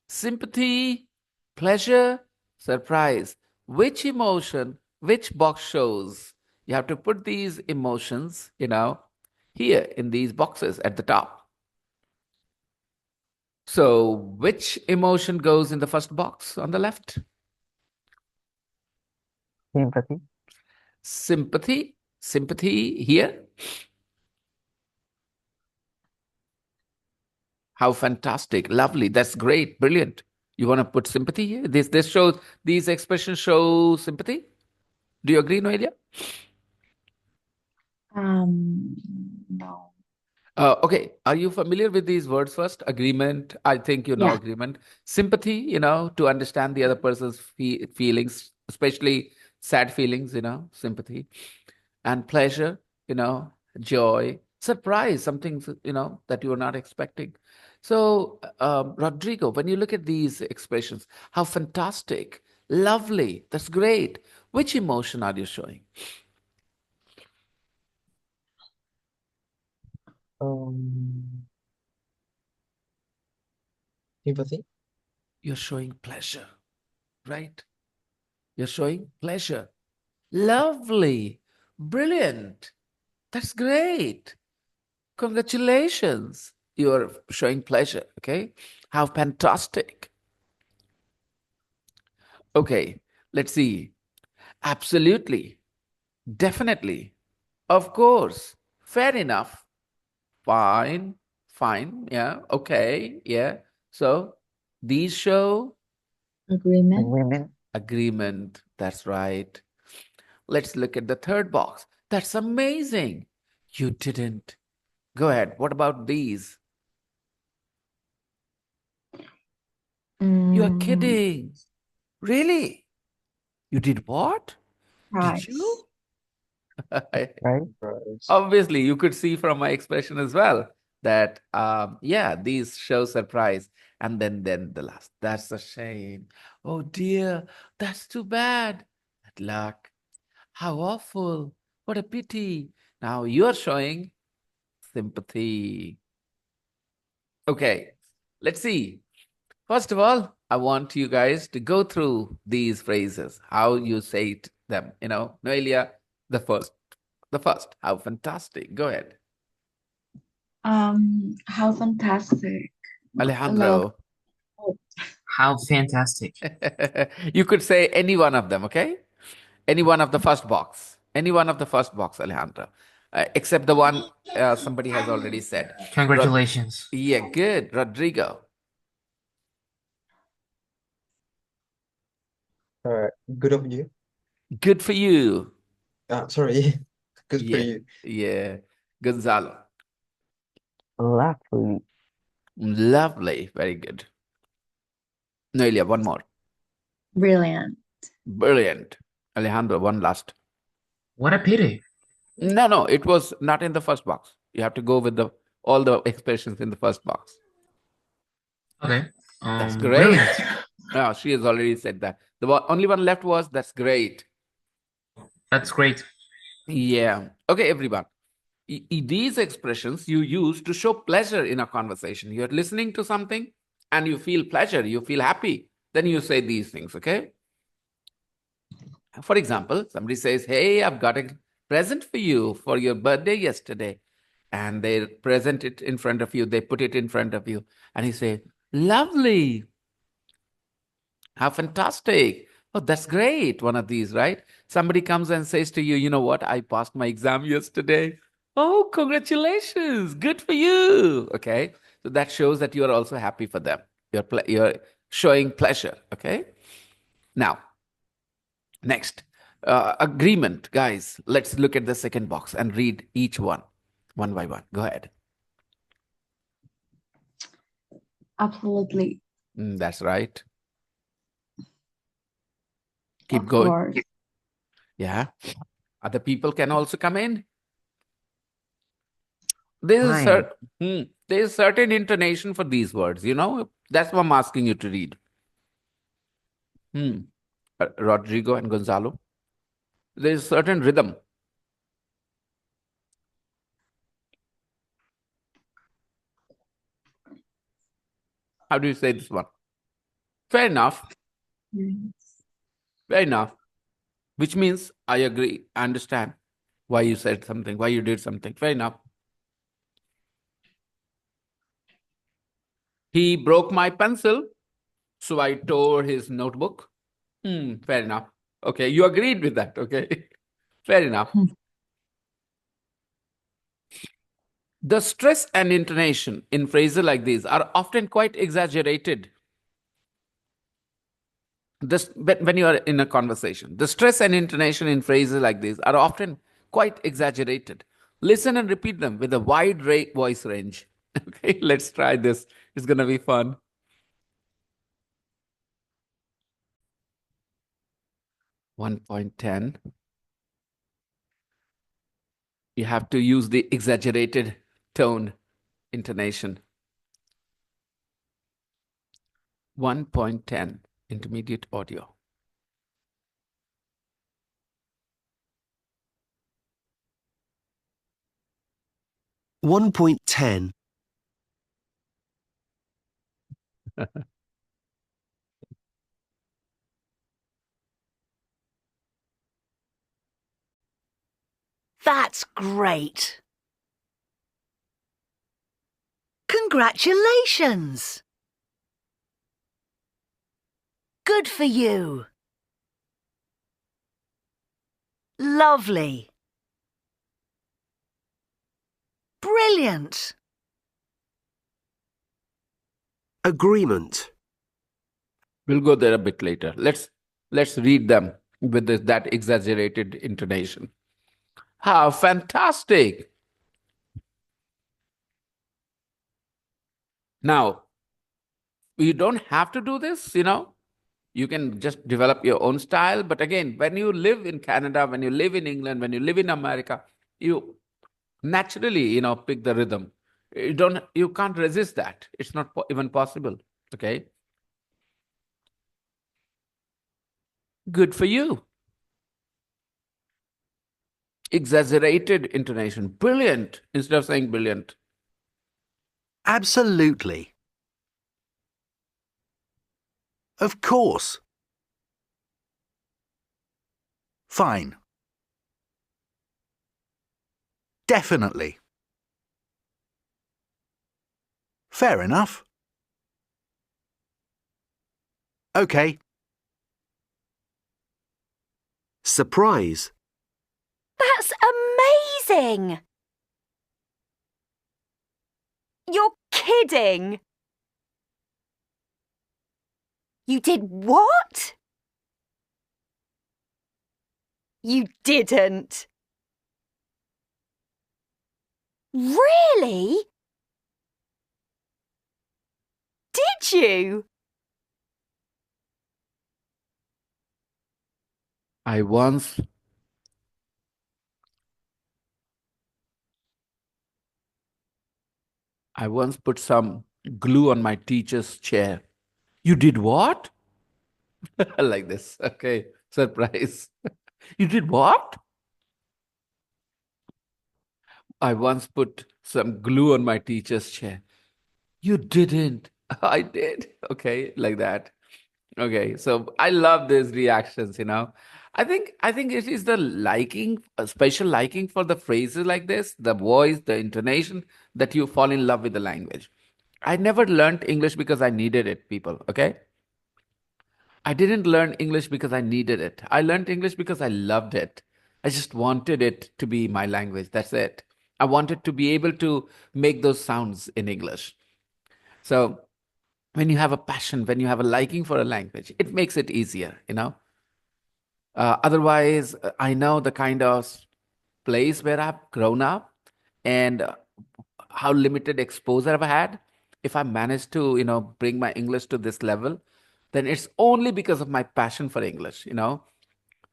S3: sympathy, pleasure, surprise. Which emotion, which box shows? You have to put these emotions, here in these boxes at the top. So, which emotion goes in the first box on the left?
S4: Sympathy.
S3: Sympathy. Sympathy here. How fantastic. Lovely. That's great. Brilliant. You want to put sympathy here? This shows, these expressions show sympathy. Do you agree, Noelia?
S1: No.
S3: Okay. Are you familiar with these words first? Agreement. I think you know
S1: Yeah.
S3: agreement. Sympathy, to understand the other person's feelings, especially sad feelings, sympathy. And pleasure, joy, surprise, something, that you were not expecting. So, Rodrigo, when you look at these expressions, how fantastic, lovely, that's great. Which emotion are you showing?
S5: Um, Sympathy.
S3: You're showing pleasure, right? You're showing pleasure. Lovely. Brilliant. That's great. Congratulations. You're showing pleasure. Okay. How fantastic. Okay. Let's see. Absolutely. Definitely. Of course. Fair enough. Fine. Fine. Yeah. Okay. Yeah. So these show
S1: Agreement.
S4: Agreement.
S3: agreement. That's right. Let's look at the third box. That's amazing. You didn't. Go ahead. What about these? You are
S1: Mm,
S3: kidding. Really? You did what? Did
S1: price.
S3: you?
S4: Right?
S5: Right.
S3: Obviously, you could see from my expression as well that, yeah, these show surprise. And then the last. That's a shame. Oh dear, that's too bad. Bad luck. How awful. What a pity. Now you're showing sympathy. Okay, let's see. First of all, I want you guys to go through these phrases, how you say it, them. Noelia, the first. The first. How fantastic. Go ahead.
S1: How fantastic. Love.
S3: Alejandro.
S1: Oh,
S2: How fantastic.
S3: You could say any one of them, okay? Any one of the first box. Any one of the first box, Alejandro. Except the one somebody has already said.
S2: Congratulations.
S3: Yeah, good. Rodrigo.
S5: Good of you.
S3: Good for you.
S5: Sorry. Good for
S3: Yeah,
S5: you.
S3: yeah. Gonzalo.
S4: Lovely.
S3: Lovely. Very good. Noelia, one more.
S1: brilliant.
S3: Brilliant. Alejandro, one last.
S2: What a pity.
S3: No, no, it was not in the first box. You have to go with the all the expressions in the first box.
S2: Okay.
S3: That's great.
S2: Brilliant.
S3: No, she has already said that. The only one left was that's great.
S2: That's great.
S3: Yeah. Okay, everyone. These expressions you use to show pleasure in a conversation. You're listening to something and you feel pleasure, you feel happy. Then you say these things, okay? For example, somebody says, "Hey, I've got a present for you for your birthday yesterday." And they present it in front of you, they put it in front of you, and you say, "Lovely, how fantastic. Oh, that's great." One of these, right? Somebody comes and says to you, "You know what? I passed my exam yesterday." "Oh, congratulations. Good for you." Okay. So that shows that you are also happy for them. You're showing pleasure. Okay. Now, next, agreement, guys. Let's look at the second box and read each one by one. Go ahead.
S1: Absolutely.
S3: That's right. Keep
S1: Of
S3: going.
S1: course.
S3: Yeah. Other people can also come in. There's
S4: Fine.
S3: there's certain intonation for these words. That's what I'm asking you to read. Rodrigo and Gonzalo. There's certain rhythm. How do you say this one? Fair enough.
S1: Yes.
S3: Fair enough. Which means I agree. I understand why you said something, why you did something. Fair enough. He broke my pencil, so I tore his notebook. Fair enough. Okay, you agreed with that. Okay, fair enough. The stress and intonation in phrases like these are often quite exaggerated. When you are in a conversation, the stress and intonation in phrases like these are often quite exaggerated. Listen and repeat them with a wide voice range. Okay, let's try this. It's going to be fun. 1.10. You have to use the exaggerated tone intonation. 1.10, intermediate audio.
S6: 1.10.
S7: That's great. Congratulations. Good for you. Lovely. Brilliant.
S6: Agreement.
S3: We'll go there a bit later. Let's read them with that exaggerated intonation. How fantastic! Now, you don't have to do this, You can just develop your own style. But again, when you live in Canada, when you live in England, when you live in America, you naturally, pick the rhythm. You can't resist that. It's not even possible. Okay. Good for you. Exaggerated intonation. Brilliant. Instead of saying brilliant.
S6: Absolutely. Of course. Fine. Definitely. Fair enough. Okay. Surprise.
S7: That's amazing. You're kidding. You did what? You didn't. Really? Did you?
S3: I once put some glue on my teacher's chair. You did what? Like this. Okay. Surprise. You did what? I once put some glue on my teacher's chair. You didn't. I did. Okay, like that. Okay, so I love these reactions. I think it is the liking, a special liking for the phrases like this, the voice, the intonation, that you fall in love with the language. I never learned English because I needed it, people. Okay, I didn't learn English because I needed it. I learned English because I loved it. I just wanted it to be my language. That's it. I wanted to be able to make those sounds in English. So when you have a passion, when you have a liking for a language, it makes it easier. Otherwise, I know the kind of place where I've grown up and how limited exposure I've had. If I managed to, bring my English to this level, then it's only because of my passion for English.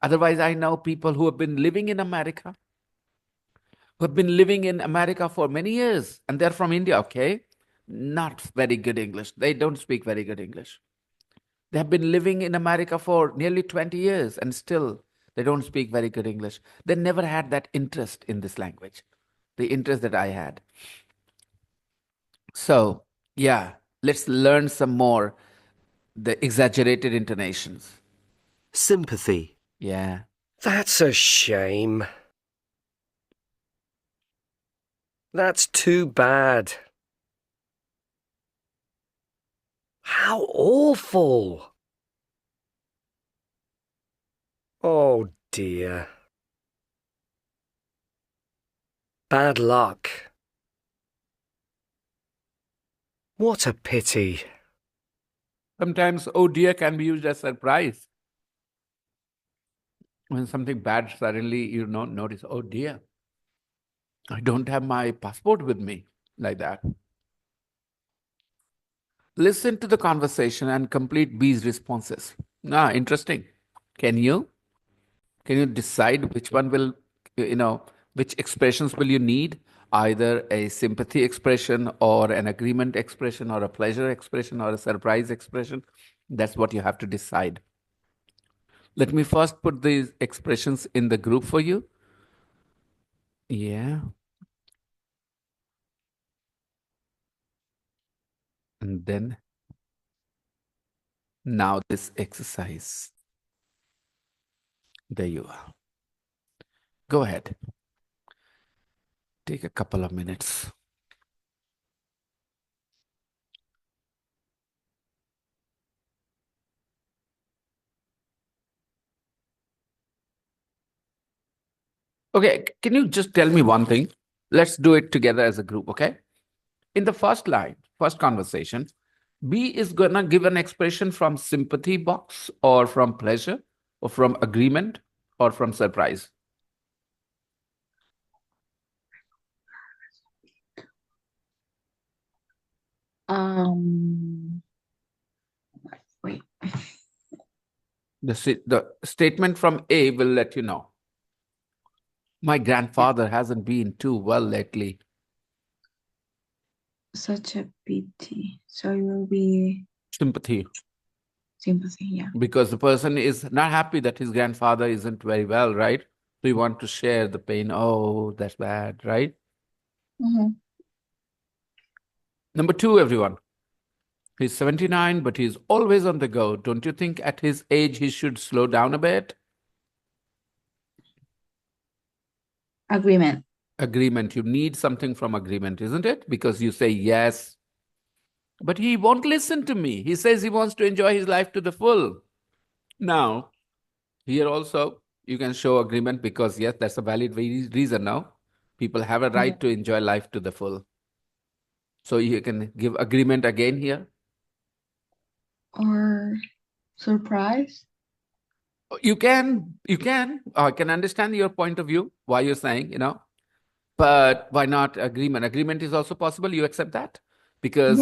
S3: Otherwise, I know people who have been living in America, for many years, and they're from India, okay? Not very good English. They don't speak very good English. They have been living in America for nearly 20 years and still they don't speak very good English. They never had that interest in this language, the interest that I had. So, yeah, let's learn some more the exaggerated intonations.
S6: Sympathy.
S3: Yeah.
S6: That's a shame. That's too bad. How awful. Oh dear. Bad luck. What a pity.
S3: Sometimes oh dear can be used as surprise. When something bad suddenly you don't notice, oh dear, I don't have my passport with me, like that. Listen to the conversation and complete B's responses. Interesting. Can you? Can you decide which one will, which expressions will you need? Either a sympathy expression or an agreement expression or a pleasure expression or a surprise expression. That's what you have to decide. Let me first put these expressions in the group for you. Yeah. And then now this exercise. There you are. Go ahead. Take a couple of minutes. Okay, can you just tell me one thing? Let's do it together as a group, okay? In the first line, first conversation, B is gonna give an expression from sympathy box or from pleasure or from agreement or from surprise.
S1: Wait.
S3: The statement from A will let you know. My grandfather hasn't been too well lately.
S1: Such a pity. So it will be
S3: Sympathy.
S1: sympathy, yeah.
S3: Because the person is not happy that his grandfather isn't very well, right? So you want to share the pain. Oh, that's bad, right?
S1: Mm-hmm.
S3: Number two, everyone. He's 79, but he's always on the go. Don't you think at his age he should slow down a bit?
S1: Agreement.
S3: Agreement. You need something from agreement, isn't it? Because you say yes, but he won't listen to me. He says he wants to enjoy his life to the full. Now, here also, you can show agreement because, yes, that's a valid reason now. People have a right to enjoy life to the full. So you can give agreement again here.
S1: Or surprise.
S3: You can. I can understand your point of view, why you're saying, but why not agreement? Agreement is also possible. You accept that? Because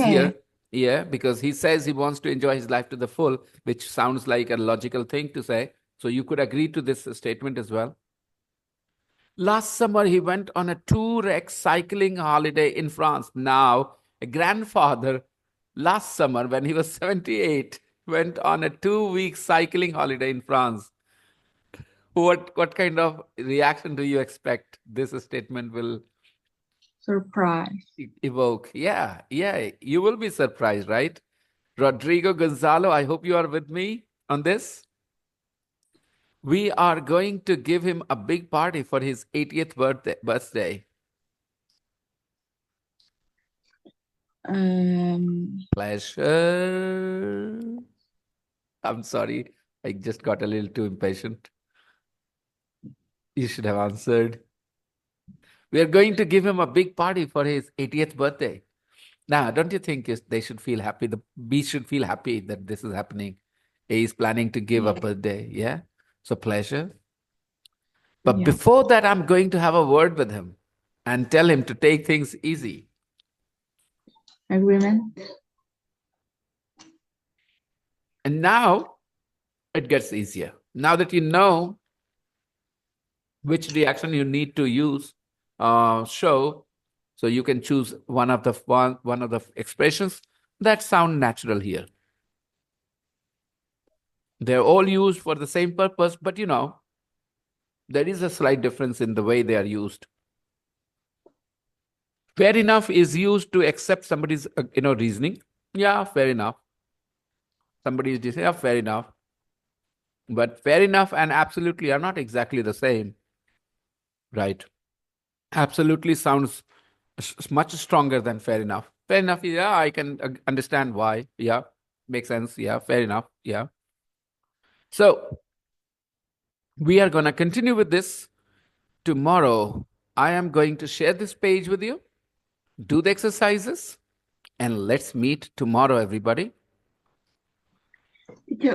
S1: Yeah.
S3: because he says he wants to enjoy his life to the full, which sounds like a logical thing to say. So you could agree to this statement as well. Last summer, he went on a 2-week cycling holiday in France. Now, a grandfather, last summer, when he was 78, went on a 2-week cycling holiday in France. What kind of reaction do you expect this statement will
S1: Surprise.
S3: evoke? Yeah, you will be surprised, right? Rodrigo Gonzalo, I hope you are with me on this. We are going to give him a big party for his 80th birthday. Pleasure. I'm sorry, I just got a little too impatient. You should have answered. We are going to give him a big party for his 80th birthday. Now, don't you think they should feel happy? The B should feel happy that this is happening. A is planning to give a birthday. Yeah. So pleasure. But
S1: Yeah.
S3: before that, I'm going to have a word with him and tell him to take things easy.
S1: Agreement.
S3: And now it gets easier. Now that you know which reaction you need to use, show, so you can choose one of the expressions that sound natural here. They're all used for the same purpose, but there is a slight difference in the way they are used. Fair enough is used to accept somebody's reasoning. Yeah, fair enough. Somebody is just, yeah, fair enough. But fair enough and absolutely are not exactly the same, right? Absolutely sounds much stronger than fair enough. Fair enough, yeah, I can understand why. Yeah, makes sense. Yeah, fair enough. Yeah. So we are going to continue with this tomorrow. I am going to share this page with you, do the exercises, and let's meet tomorrow, everybody.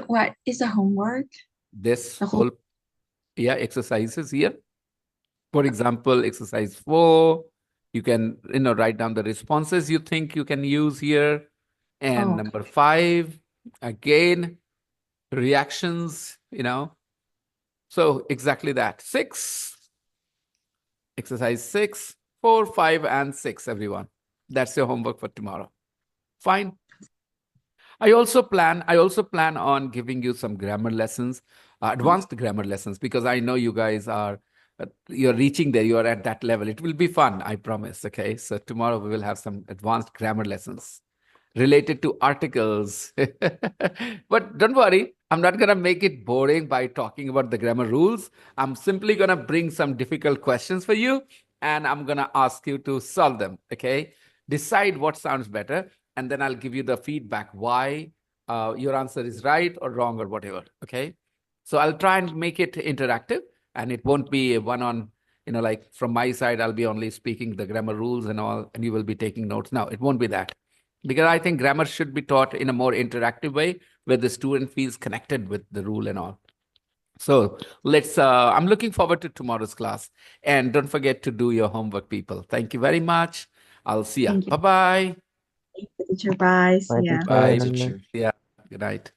S1: What is the homework?
S3: This
S1: The whole
S3: whole exercises here. For example, exercise 4, you can write down the responses you think you can use here. And number 5, again, reactions, So exactly that. 6, exercise 6, 4, 5, and 6, everyone. That's your homework for tomorrow. Fine. I also plan on giving you some grammar lessons, advanced grammar lessons, because I know you guys you're reaching there, you're at that level. It will be fun, I promise. Okay, so tomorrow we will have some advanced grammar lessons. related to articles. But don't worry, I'm not going to make it boring by talking about the grammar rules. I'm simply going to bring some difficult questions for you and I'm going to ask you to solve them. Okay. Decide what sounds better. And then I'll give you the feedback why your answer is right or wrong or whatever. Okay. So I'll try and make it interactive and it won't be a one on, like from my side, I'll be only speaking the grammar rules and all, and you will be taking notes. No, it won't be that. Because I think grammar should be taught in a more interactive way where the student feels connected with the rule and all. So I'm looking forward to tomorrow's class. And don't forget to do your homework, people. Thank you very much. I'll see ya.
S1: Thank you.
S3: Bye-bye.
S1: Teacher. Bye. See
S4: Bye,
S1: ya.
S3: Bye,
S4: teacher.
S3: teacher. Yeah. Good night.